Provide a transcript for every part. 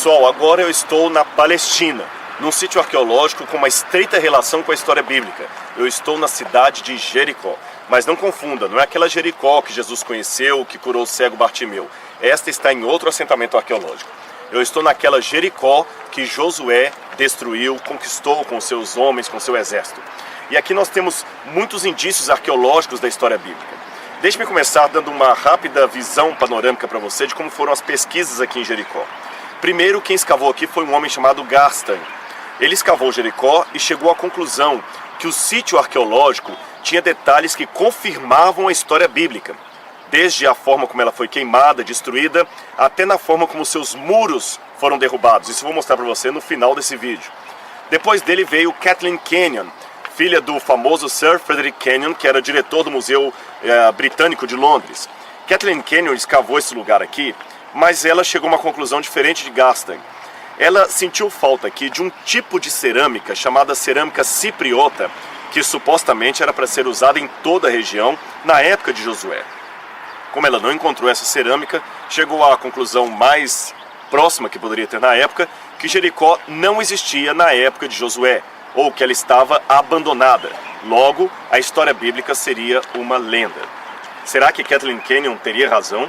Pessoal, agora eu estou na Palestina, num sítio arqueológico com uma estreita relação com a história bíblica. Eu estou na cidade de Jericó. Mas não confunda, não é aquela Jericó que Jesus conheceu, que curou o cego Bartimeu. Esta está em outro assentamento arqueológico. Eu estou naquela Jericó que Josué destruiu, conquistou com seus homens, com seu exército. E aqui nós temos muitos indícios arqueológicos da história bíblica. Deixe-me começar dando uma rápida visão panorâmica para você de como foram as pesquisas aqui em Jericó. Primeiro, quem escavou aqui foi um homem chamado Garstan. Ele escavou Jericó e chegou à conclusão que o sítio arqueológico tinha detalhes que confirmavam a história bíblica, desde a forma como ela foi queimada, destruída, até na forma como seus muros foram derrubados. Isso eu vou mostrar para você no final desse vídeo. Depois dele veio Kathleen Kenyon, filha do famoso Sir Frederick Kenyon, que era diretor do Museu Britânico de Londres. Kathleen Kenyon escavou esse lugar aqui, mas ela chegou a uma conclusão diferente de Garstan. Ela sentiu falta aqui de um tipo de cerâmica chamada cerâmica cipriota, que supostamente era para ser usada em toda a região na época de Josué. Como ela não encontrou essa cerâmica, chegou à conclusão mais próxima que poderia ter na época, que Jericó não existia na época de Josué, ou que ela estava abandonada. Logo, a história bíblica seria uma lenda. Será que Kathleen Kenyon teria razão?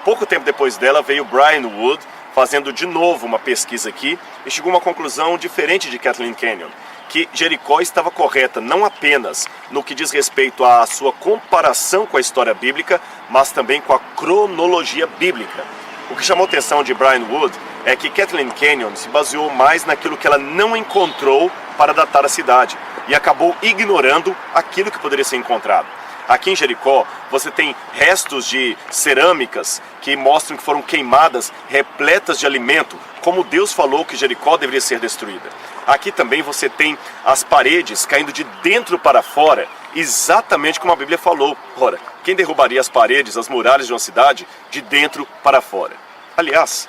Pouco tempo depois dela veio Brian Wood, fazendo de novo uma pesquisa aqui, e chegou a uma conclusão diferente de Kathleen Kenyon, que Jericó estava correta não apenas no que diz respeito à sua comparação com a história bíblica, mas também com a cronologia bíblica. O que chamou a atenção de Brian Wood é que Kathleen Kenyon se baseou mais naquilo que ela não encontrou para datar a cidade, e acabou ignorando aquilo que poderia ser encontrado. Aqui em Jericó, você tem restos de cerâmicas que mostram que foram queimadas, repletas de alimento, como Deus falou que Jericó deveria ser destruída. Aqui também você tem as paredes caindo de dentro para fora, exatamente como a Bíblia falou. Ora, quem derrubaria as paredes, as muralhas de uma cidade, de dentro para fora? Aliás,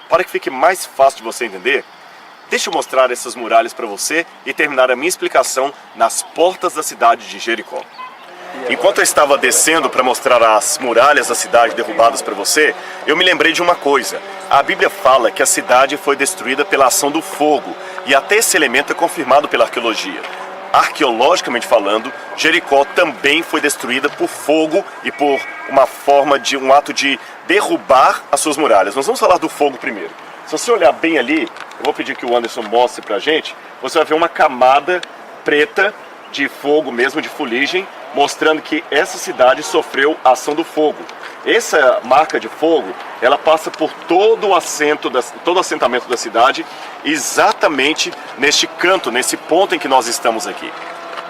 para que fique mais fácil de você entender, deixa eu mostrar essas muralhas para você e terminar a minha explicação nas portas da cidade de Jericó. Enquanto eu estava descendo para mostrar as muralhas da cidade derrubadas para você, eu me lembrei de uma coisa. A Bíblia fala que a cidade foi destruída pela ação do fogo, e até esse elemento é confirmado pela arqueologia. Arqueologicamente falando, Jericó também foi destruída por fogo e por uma forma de um ato de derrubar as suas muralhas. Nós vamos falar do fogo primeiro. Se você olhar bem ali, eu vou pedir que o Anderson mostre pra gente, você vai ver uma camada preta de fogo mesmo, de fuligem, mostrando que essa cidade sofreu a ação do fogo. Essa marca de fogo, ela passa por todo o assentamento da cidade, exatamente neste canto, nesse ponto em que nós estamos aqui.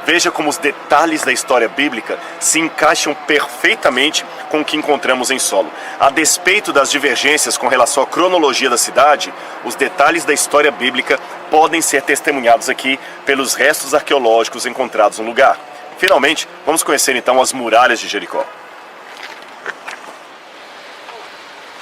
Veja como os detalhes da história bíblica se encaixam perfeitamente com o que encontramos em solo. A despeito das divergências com relação à cronologia da cidade, os detalhes da história bíblica podem ser testemunhados aqui pelos restos arqueológicos encontrados no lugar. Finalmente, vamos conhecer então as muralhas de Jericó.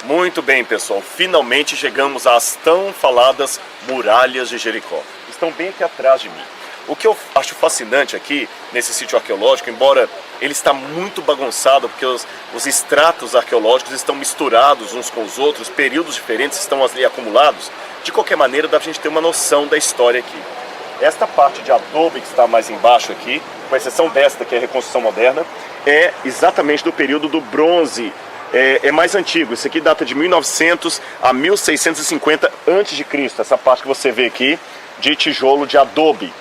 Muito bem, pessoal, finalmente chegamos às tão faladas muralhas de Jericó. Estão bem aqui atrás de mim. O que eu acho fascinante aqui, nesse sítio arqueológico, embora ele está muito bagunçado, porque os estratos arqueológicos estão misturados uns com os outros, períodos diferentes estão ali acumulados, de qualquer maneira dá pra gente ter uma noção da história aqui. Esta parte de adobe que está mais embaixo aqui, com exceção desta que é a reconstrução moderna, é exatamente do período do bronze, é mais antigo. Isso aqui data de 1900 a 1650 a.C., essa parte que você vê aqui de tijolo de adobe.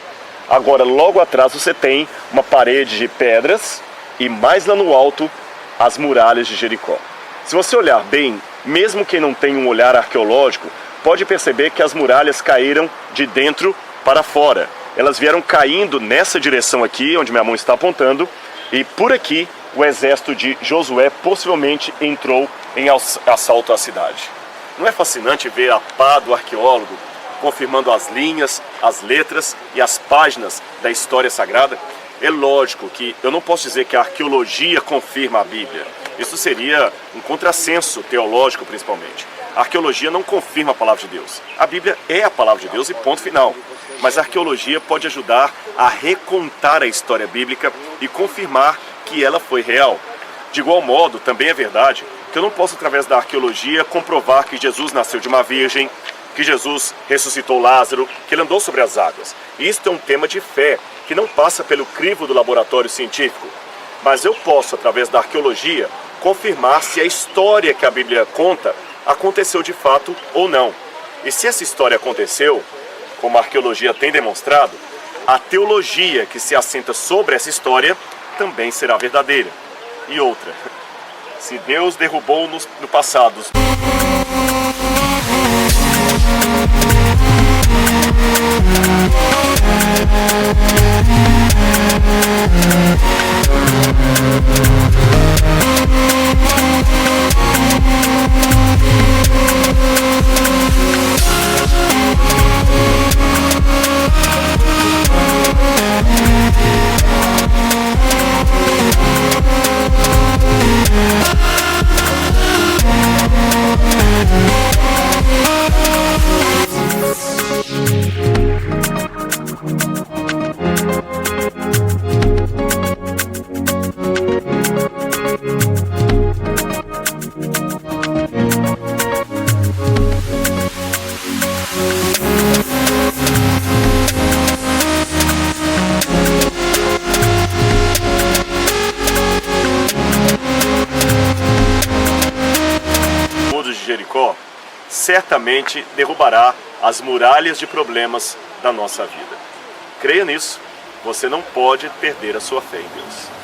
Agora, logo atrás você tem uma parede de pedras e mais lá no alto, as muralhas de Jericó. Se você olhar bem, mesmo quem não tem um olhar arqueológico, pode perceber que as muralhas caíram de dentro para fora. Elas vieram caindo nessa direção aqui, onde minha mão está apontando, e por aqui o exército de Josué possivelmente entrou em assalto à cidade. Não é fascinante ver a pá do arqueólogo confirmando as linhas, as letras e as páginas da história sagrada? É lógico que eu não posso dizer que a arqueologia confirma a Bíblia. Isso seria um contrassenso teológico, principalmente. A arqueologia não confirma a palavra de Deus. A Bíblia é a palavra de Deus e ponto final. Mas a arqueologia pode ajudar a recontar a história bíblica e confirmar que ela foi real. De igual modo, também é verdade que eu não posso, através da arqueologia, comprovar que Jesus nasceu de uma virgem, que Jesus ressuscitou Lázaro, que ele andou sobre as águas. Isto é um tema de fé, que não passa pelo crivo do laboratório científico. Mas eu posso, através da arqueologia, confirmar se a história que a Bíblia conta aconteceu de fato ou não. E se essa história aconteceu, como a arqueologia tem demonstrado, a teologia que se assenta sobre essa história também será verdadeira. E outra, se Deus derrubou no passado de Jericó, certamente derrubará as muralhas de problemas da nossa vida. Creia nisso, você não pode perder a sua fé em Deus.